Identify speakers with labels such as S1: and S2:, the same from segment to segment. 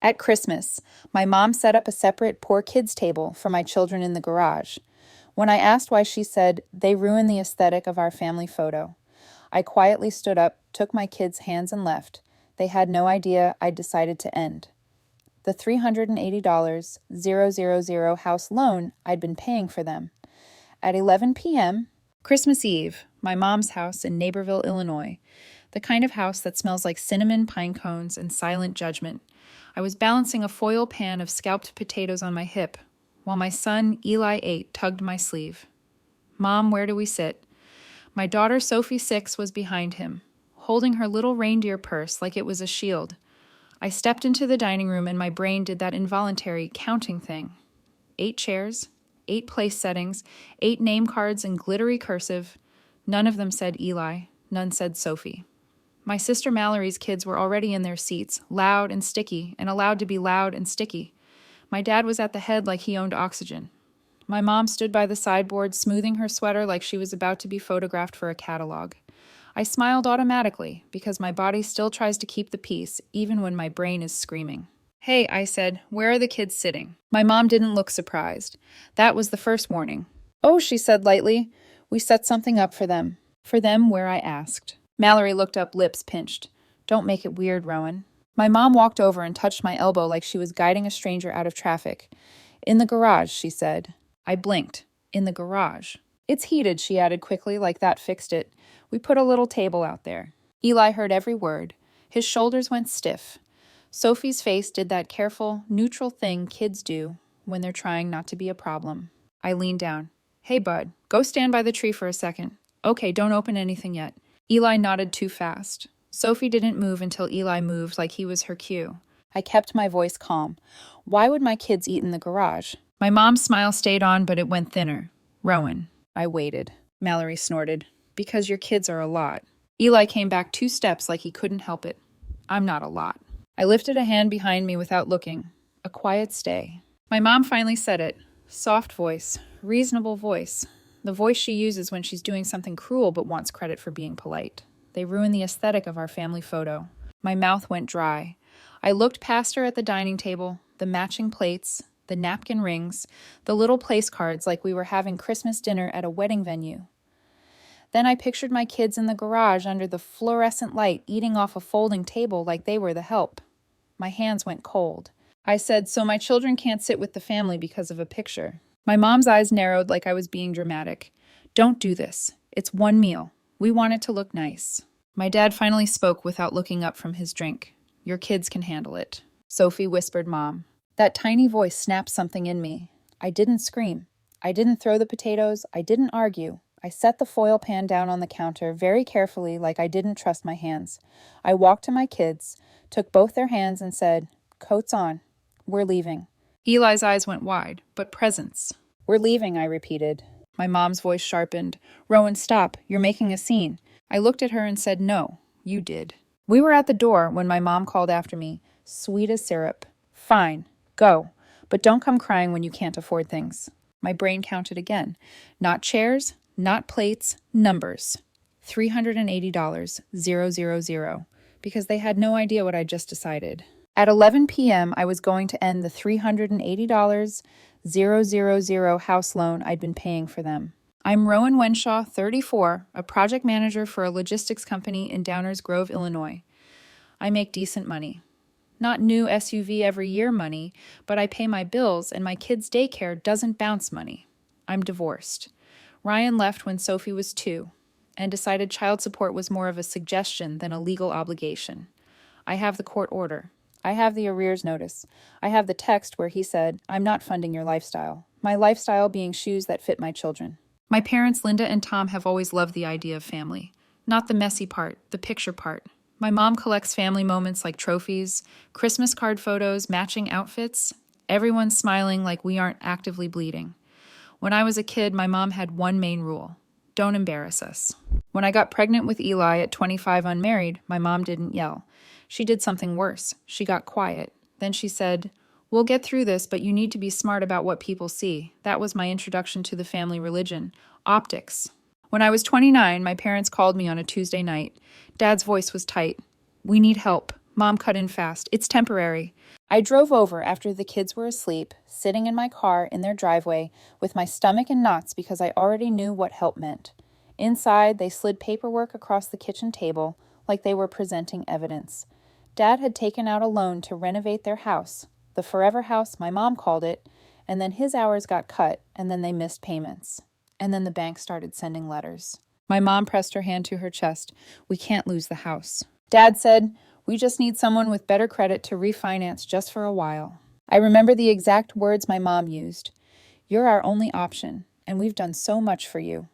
S1: At Christmas, my mom set up a separate poor kids table for my children in the garage. When I asked why, she said, "They ruin the aesthetic of our family photo." I quietly stood up, took my kids' hands, and left. They had no idea I'd decided to end the $380,000 house loan I'd been paying for them. At 11 p.m., Christmas Eve, my mom's house in Naperville, Illinois, the kind of house that smells like cinnamon pine cones and silent judgment. I was balancing a foil pan of scalped potatoes on my hip, while my son, Eli 8, tugged my sleeve. "Mom, where do we sit?" My daughter, Sophie 6, was behind him, holding her little reindeer purse like it was a shield. I stepped into the dining room and my brain did that involuntary counting thing. 8 chairs, 8 place settings, 8 name cards in glittery cursive. None of them said Eli, none said Sophie. My sister Mallory's kids were already in their seats, loud and sticky, and allowed to be loud and sticky. My dad was at the head like he owned oxygen. My mom stood by the sideboard, smoothing her sweater like she was about to be photographed for a catalog. I smiled automatically, because my body still tries to keep the peace, even when my brain is screaming. "Hey," I said, "where are the kids sitting?" My mom didn't look surprised. That was the first warning. "Oh," she said lightly, "we set something up for them. For them where I asked." Mallory looked up, lips pinched. "Don't make it weird, Rowan." My mom walked over and touched my elbow like she was guiding a stranger out of traffic. "In the garage," she said. I blinked. "In the garage." "It's heated," she added quickly, like that fixed it. "We put a little table out there." Eli heard every word. His shoulders went stiff. Sophie's face did that careful, neutral thing kids do when they're trying not to be a problem. I leaned down. "Hey, bud, go stand by the tree for a second." "Okay, don't open anything yet." Eli nodded too fast. Sophie didn't move until Eli moved, like he was her cue. I kept my voice calm. Why would my kids eat in the garage? My mom's smile stayed on, but it went thinner. "Rowan." I waited. Mallory snorted. "Because your kids are a lot." Eli came back 2 steps like he couldn't help it. "I'm not a lot." I lifted a hand behind me without looking. A quiet stay. My mom finally said it. Soft voice. Reasonable voice. The voice she uses when she's doing something cruel but wants credit for being polite. They ruin the aesthetic of our family photo. My mouth went dry. I looked past her at the dining table, the matching plates, the napkin rings, the little place cards like we were having Christmas dinner at a wedding venue. Then I pictured my kids in the garage under the fluorescent light eating off a folding table like they were the help. My hands went cold. I said, "So my children can't sit with the family because of a picture." My mom's eyes narrowed like I was being dramatic. "Don't do this. It's one meal. We want it to look nice." My dad finally spoke without looking up from his drink. "Your kids can handle it." Sophie whispered Mom. That tiny voice snapped something in me. I didn't scream. I didn't throw the potatoes. I didn't argue. I set the foil pan down on the counter very carefully, like I didn't trust my hands. I walked to my kids, took both their hands and said, "Coats on. We're leaving." Eli's eyes went wide, but presence. "We're leaving," I repeated. My mom's voice sharpened. "Rowan, stop. You're making a scene." I looked at her and said, "No, you did." We were at the door when my mom called after me, sweet as syrup. "Fine. Go. But don't come crying when you can't afford things." My brain counted again. Not chairs, not plates, numbers. $380,000, because they had no idea what I'd just decided. At 11 p.m., I was going to end the $380,000 house loan I'd been paying for them. I'm Rowan Wenshaw, 34, a project manager for a logistics company in Downers Grove, Illinois. I make decent money. Not new SUV every year money, but I pay my bills and my kids' daycare doesn't bounce money. I'm divorced. Ryan left when Sophie was 2 and decided child support was more of a suggestion than a legal obligation. I have the court order. I have the arrears notice. I have the text where he said, "I'm not funding your lifestyle." My lifestyle being shoes that fit my children. My parents, Linda and Tom, have always loved the idea of family. Not the messy part, the picture part. My mom collects family moments like trophies, Christmas card photos, matching outfits. Everyone's smiling like we aren't actively bleeding. When I was a kid, my mom had one main rule. Don't embarrass us. When I got pregnant with Eli at 25 unmarried, my mom didn't yell. She did something worse. She got quiet. Then she said, "We'll get through this, but you need to be smart about what people see." That was my introduction to the family religion. Optics. When I was 29, my parents called me on a Tuesday night. Dad's voice was tight. "We need help. Mom cut in fast. It's temporary. I drove over after the kids were asleep, sitting in my car in their driveway with my stomach in knots because I already knew what help meant. Inside, they slid paperwork across the kitchen table like they were presenting evidence. Dad had taken out a loan to renovate their house, the forever house my mom called it, and then his hours got cut, and then they missed payments. And then the bank started sending letters. My mom pressed her hand to her chest. We can't lose the house. Dad said, we just need someone with better credit to refinance just for a while. I remember the exact words my mom used. You're our only option, and we've done so much for you.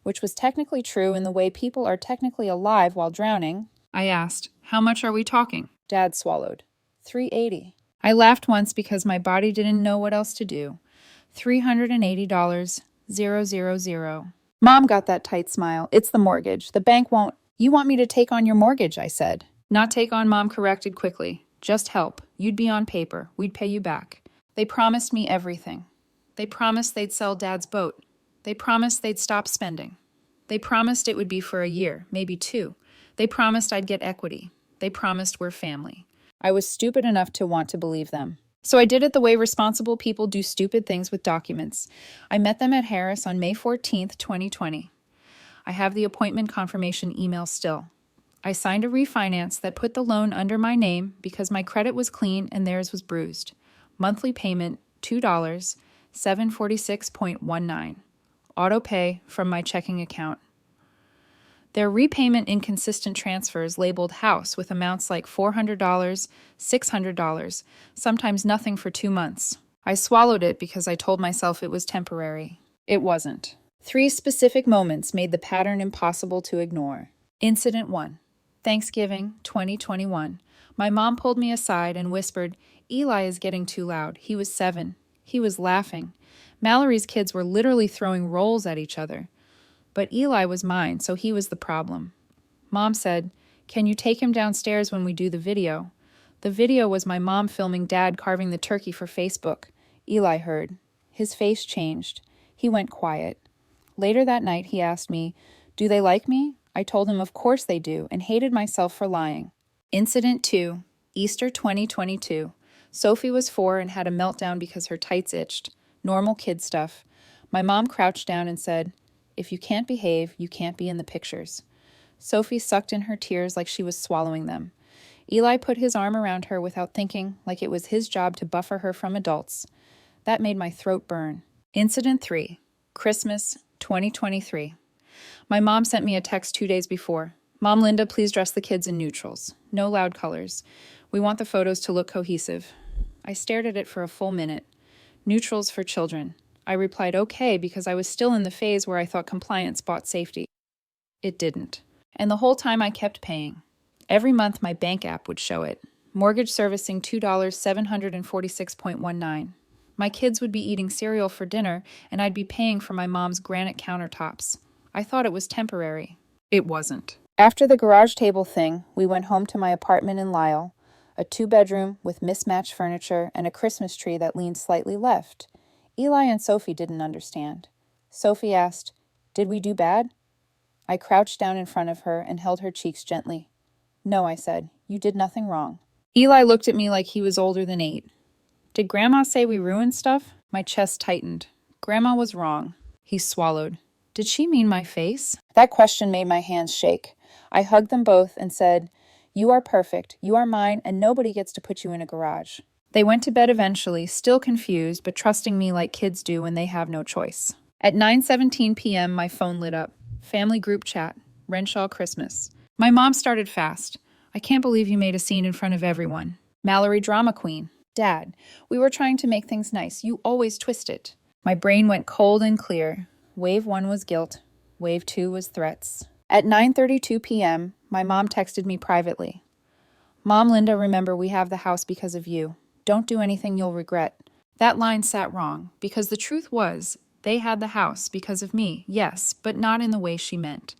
S1: Which was technically true in the way people are technically alive while drowning. I asked, how much are we talking? Dad swallowed. $380. I laughed once because my body didn't know what else to do. $380, 000. Mom got that tight smile. It's the mortgage. The bank won't. You want me to take on your mortgage, I said. Not take on, Mom corrected quickly. Just help. You'd be on paper. We'd pay you back. They promised me everything. They promised they'd sell Dad's boat. They promised they'd stop spending. They promised it would be for a year, maybe 2. They promised I'd get equity. They promised we're family. I was stupid enough to want to believe them. So I did it the way responsible people do stupid things with documents. I met them at Harris on May 14th, 2020. I have the appointment confirmation email still. I signed a refinance that put the loan under my name because my credit was clean and theirs was bruised. Monthly payment, $2, $746.19. Auto pay from my checking account. Their repayment inconsistent transfers labeled house with amounts like $400, $600, sometimes nothing for 2 months. I swallowed it because I told myself it was temporary. It wasn't. 3 specific moments made the pattern impossible to ignore. Incident 1. Thanksgiving, 2021. My mom pulled me aside and whispered, Eli is getting too loud. He was 7. He was laughing. Mallory's kids were literally throwing rolls at each other. But Eli was mine, so he was the problem. Mom said, can you take him downstairs when we do the video? The video was my mom filming Dad carving the turkey for Facebook. Eli heard. His face changed. He went quiet. Later that night, he asked me, do they like me? I told him of course they do, and hated myself for lying. Incident 2, Easter 2022. Sophie was 4 and had a meltdown because her tights itched. Normal kid stuff. My mom crouched down and said, if you can't behave, you can't be in the pictures. Sophie sucked in her tears like she was swallowing them. Eli put his arm around her without thinking, like it was his job to buffer her from adults. That made my throat burn. Incident 3, Christmas 2023. My mom sent me a text 2 days before. Mom Linda, please dress the kids in neutrals. No loud colors. We want the photos to look cohesive. I stared at it for a full minute. Neutrals for children. I replied okay because I was still in the phase where I thought compliance bought safety. It didn't. And the whole time I kept paying. Every month my bank app would show it. Mortgage servicing $2, $746.19. My kids would be eating cereal for dinner and I'd be paying for my mom's granite countertops. I thought it was temporary. It wasn't. After the garage table thing, we went home to my apartment in Lisle, a 2-bedroom with mismatched furniture and a Christmas tree that leaned slightly left. Eli and Sophie didn't understand. Sophie asked, did we do bad? I crouched down in front of her and held her cheeks gently. No, I said, you did nothing wrong. Eli looked at me like he was older than 8. Did Grandma say we ruined stuff? My chest tightened. Grandma was wrong. He swallowed. Did she mean my face? That question made my hands shake. I hugged them both and said, you are perfect, you are mine, and nobody gets to put you in a garage. They went to bed eventually, still confused, but trusting me like kids do when they have no choice. At 9:17 p.m., my phone lit up. Family group chat. Renshaw Christmas. My mom started fast. I can't believe you made a scene in front of everyone. Mallory drama queen. Dad, we were trying to make things nice. You always twist it. My brain went cold and clear. Wave 1 was guilt. Wave 2 was threats. At 9:32 p.m., my mom texted me privately. Mom Linda, remember we have the house because of you. Don't do anything you'll regret. That line sat wrong, because the truth was, they had the house because of me, yes, but not in the way she meant.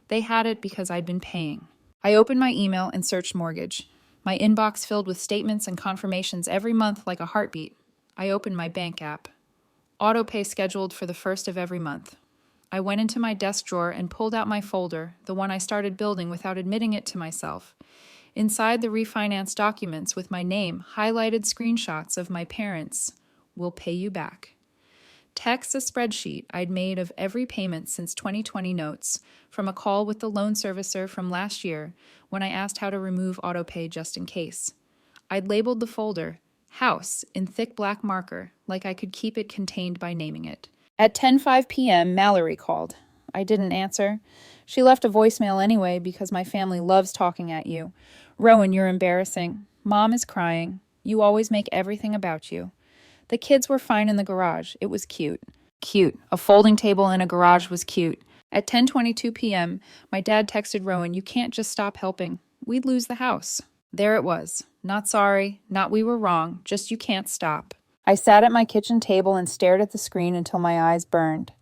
S1: They had it because I'd been paying. I opened my email and searched mortgage. My inbox filled with statements and confirmations every month like a heartbeat. I opened my bank app. Auto pay scheduled for the 1st of every month. I went into my desk drawer and pulled out my folder, the one I started building without admitting it to myself. Inside the refinance documents with my name, highlighted screenshots of my parents, "Will pay you back." Text a spreadsheet I'd made of every payment since 2020 notes from a call with the loan servicer from last year when I asked how to remove autopay just in case. I'd labeled the folder House in thick black marker, like I could keep it contained by naming it. At 10:05 p.m., Mallory called. I didn't answer. She left a voicemail anyway because my family loves talking at you. "Rowan, you're embarrassing. Mom is crying. You always make everything about you." The kids were fine in the garage. It was cute. Cute. A folding table in a garage was cute. At 10:22 p.m., my dad texted Rowan, "You can't just stop helping. We'd lose the house." There it was. Not sorry, not we were wrong, just you can't stop. I sat at my kitchen table and stared at the screen until my eyes burned.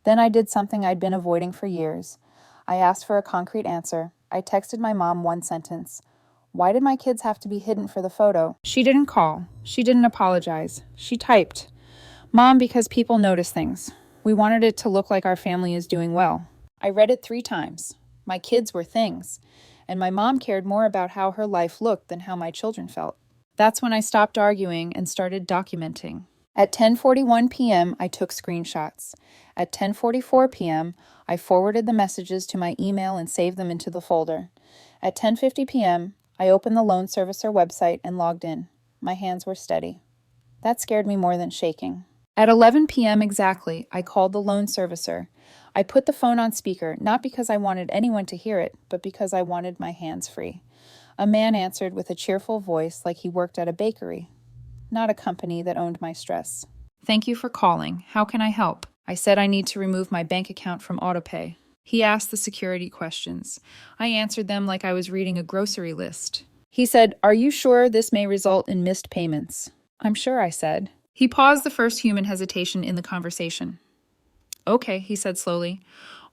S1: Then I did something I'd been avoiding for years. I asked for a concrete answer. I texted my mom one sentence. Why did my kids have to be hidden for the photo? She didn't call. She didn't apologize. She typed, "Mom, because people notice things. We wanted it to look like our family is doing well." I read it 3 times. My kids were things, and my mom cared more about how her life looked than how my children felt. That's when I stopped arguing and started documenting. At 10:41 p.m., I took screenshots. At 10:44 p.m., I forwarded the messages to my email and saved them into the folder. At 10:50 p.m., I opened the loan servicer website and logged in. My hands were steady. That scared me more than shaking. At 11 p.m. exactly, I called the loan servicer. I put the phone on speaker, not because I wanted anyone to hear it, but because I wanted my hands free. A man answered with a cheerful voice like he worked at a bakery, not a company that owned my stress. "Thank you for calling. How can I help?" I said I need to remove my bank account from autopay. He asked the security questions. I answered them like I was reading a grocery list. He said, "Are you sure this may result in missed payments?" "I'm sure," I said. He paused the first human hesitation in the conversation. "Okay," he said slowly.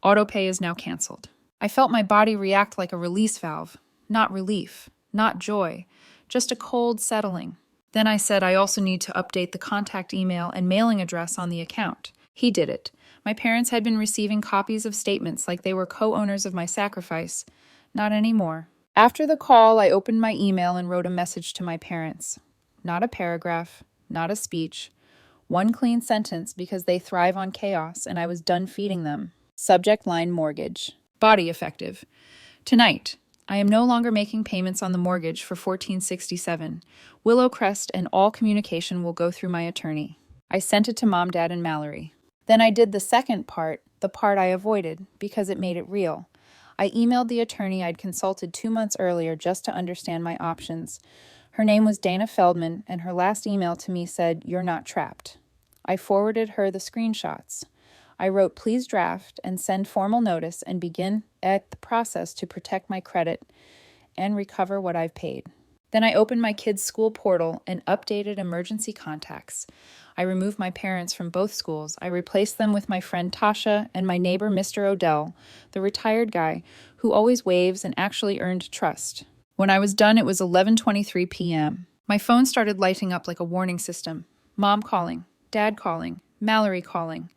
S1: "Autopay is now canceled." I felt my body react like a release valve. Not relief, not joy, just a cold settling. Then I said I also need to update the contact email and mailing address on the account. He did it. My parents had been receiving copies of statements like they were co-owners of my sacrifice. Not anymore. After the call, I opened my email and wrote a message to my parents. Not a paragraph, not a speech. One clean sentence because they thrive on chaos and I was done feeding them. Subject line mortgage. Body effective. Tonight, I am no longer making payments on the mortgage for 1467. Willow Crest and all communication will go through my attorney. I sent it to Mom, Dad, and Mallory. Then I did the second part, the part I avoided, because it made it real. I emailed the attorney I'd consulted 2 months earlier just to understand my options. Her name was Dana Feldman, and her last email to me said, "You're not trapped." I forwarded her the screenshots. I wrote, "Please draft and send formal notice and begin at the process to protect my credit and recover what I've paid." Then I opened my kids' school portal and updated emergency contacts. I removed my parents from both schools. I replaced them with my friend Tasha and my neighbor Mr. Odell, the retired guy who always waves and actually earned trust. When I was done, it was 11:23 p.m. My phone started lighting up like a warning system. Mom calling, Dad calling, Mallory calling.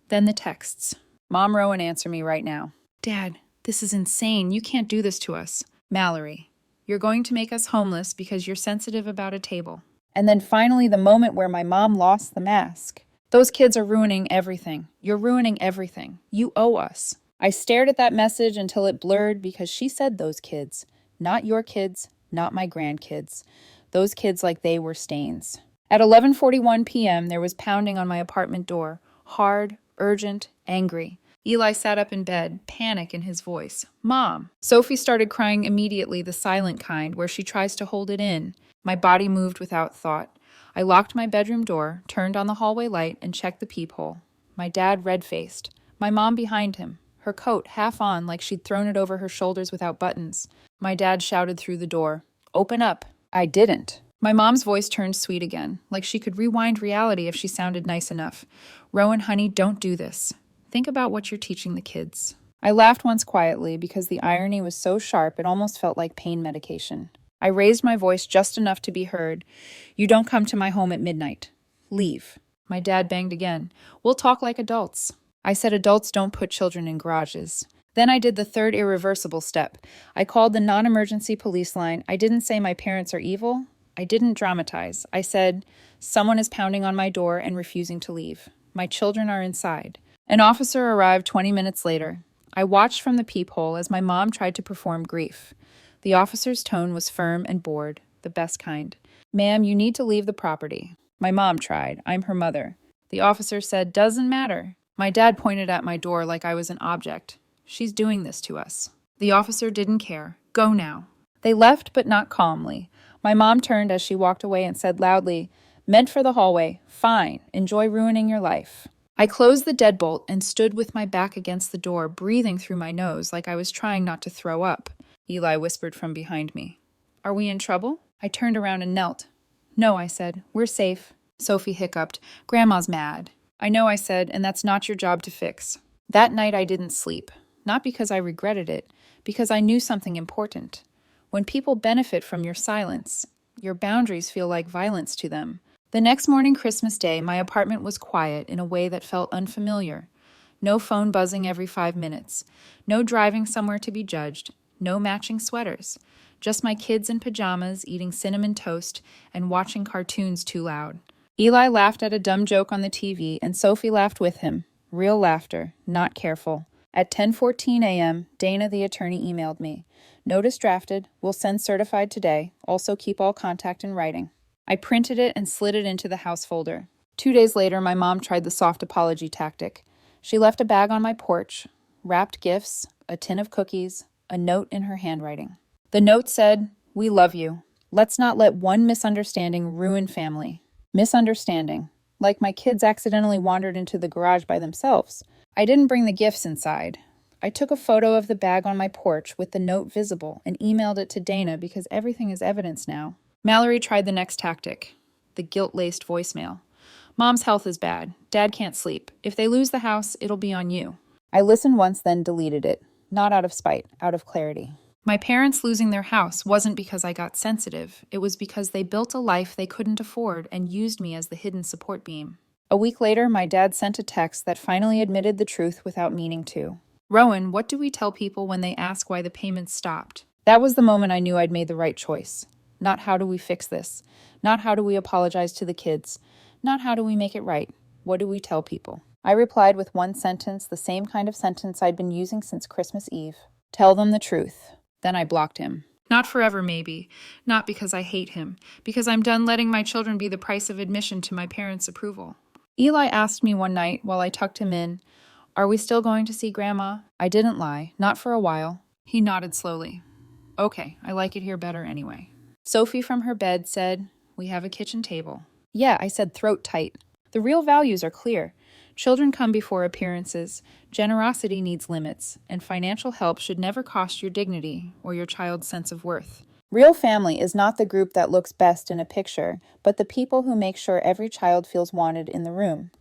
S1: Then the texts. "Mom, Rowan, answer me right now." "Dad, this is insane. You can't do this to us." Mallory, "You're going to make us homeless because you're sensitive about a table." And then finally the moment where my mom lost the mask. "Those kids are ruining everything. You're ruining everything. You owe us." I stared at that message until it blurred because she said those kids. Not your kids, not my grandkids. Those kids like they were stains. At 11:41 p.m., there was pounding on my apartment door. Hard, urgent, angry. Eli sat up in bed, panic in his voice. "Mom!" Sophie started crying immediately, the silent kind, where she tries to hold it in. My body moved without thought. I locked my bedroom door, turned on the hallway light, and checked the peephole. My dad red-faced. My mom behind him, her coat half on like she'd thrown it over her shoulders without buttons. My dad shouted through the door, "Open up." I didn't. My mom's voice turned sweet again, like she could rewind reality if she sounded nice enough. "Rowan, honey, don't do this. Think about what you're teaching the kids." I laughed once quietly because the irony was so sharp it almost felt like pain medication. I raised my voice just enough to be heard. "You don't come to my home at midnight. Leave." My dad banged again. "We'll talk like adults." I said adults don't put children in garages. Then I did the third irreversible step. I called the non-emergency police line. I didn't say my parents are evil. I didn't dramatize. I said, someone is pounding on my door and refusing to leave. My children are inside. An officer arrived 20 minutes later. I watched from the peephole as my mom tried to perform grief. The officer's tone was firm and bored, the best kind. Ma'am, you need to leave the property. My mom tried. I'm her mother. The officer said, doesn't matter. My dad pointed at my door like I was an object. She's doing this to us. The officer didn't care. Go now. They left, but not calmly. My mom turned as she walked away and said loudly, meant for the hallway. Fine. Enjoy ruining your life. I closed the deadbolt and stood with my back against the door, breathing through my nose like I was trying not to throw up. Eli whispered from behind me. Are we in trouble? I turned around and knelt. No, I said. We're safe. Sophie hiccuped. Grandma's mad. I know, I said, and that's not your job to fix. That night I didn't sleep. Not because I regretted it, because I knew something important. When people benefit from your silence, your boundaries feel like violence to them. The next morning, Christmas Day, my apartment was quiet in a way that felt unfamiliar. No phone buzzing every 5 minutes. No driving somewhere to be judged. No matching sweaters. Just my kids in pajamas eating cinnamon toast and watching cartoons too loud. Eli laughed at a dumb joke on the TV, and Sophie laughed with him. Real laughter, not careful. At 10:14 a.m., Dana, the attorney, emailed me. Notice drafted. We'll send certified today. Also keep all contact in writing. I printed it and slid it into the house folder. 2 days later, my mom tried the soft apology tactic. She left a bag on my porch, wrapped gifts, a tin of cookies, a note in her handwriting. The note said, we love you. Let's not let one misunderstanding ruin family. Misunderstanding. Like my kids accidentally wandered into the garage by themselves. I didn't bring the gifts inside. I took a photo of the bag on my porch with the note visible and emailed it to Dana because everything is evidence now. Mallory tried the next tactic, the guilt-laced voicemail. Mom's health is bad. Dad can't sleep. If they lose the house, it'll be on you. I listened once, then deleted it. Not out of spite, out of clarity. My parents losing their house wasn't because I got sensitive. It was because they built a life they couldn't afford and used me as the hidden support beam. A week later, my dad sent a text that finally admitted the truth without meaning to. Rowan, what do we tell people when they ask why the payments stopped? That was the moment I knew I'd made the right choice. Not how do we fix this? Not how do we apologize to the kids? Not how do we make it right? What do we tell people? I replied with one sentence, the same kind of sentence I'd been using since Christmas Eve. Tell them the truth. Then I blocked him. Not forever, maybe. Not because I hate him. Because I'm done letting my children be the price of admission to my parents' approval. Eli asked me one night while I tucked him in, are we still going to see Grandma? I didn't lie. Not for a while. He nodded slowly. Okay, I like it here better anyway. Sophie from her bed said, we have a kitchen table. Yeah, I said throat tight. The real values are clear. Children come before appearances. Generosity needs limits, and financial help should never cost your dignity or your child's sense of worth. Real family is not the group that looks best in a picture, but the people who make sure every child feels wanted in the room.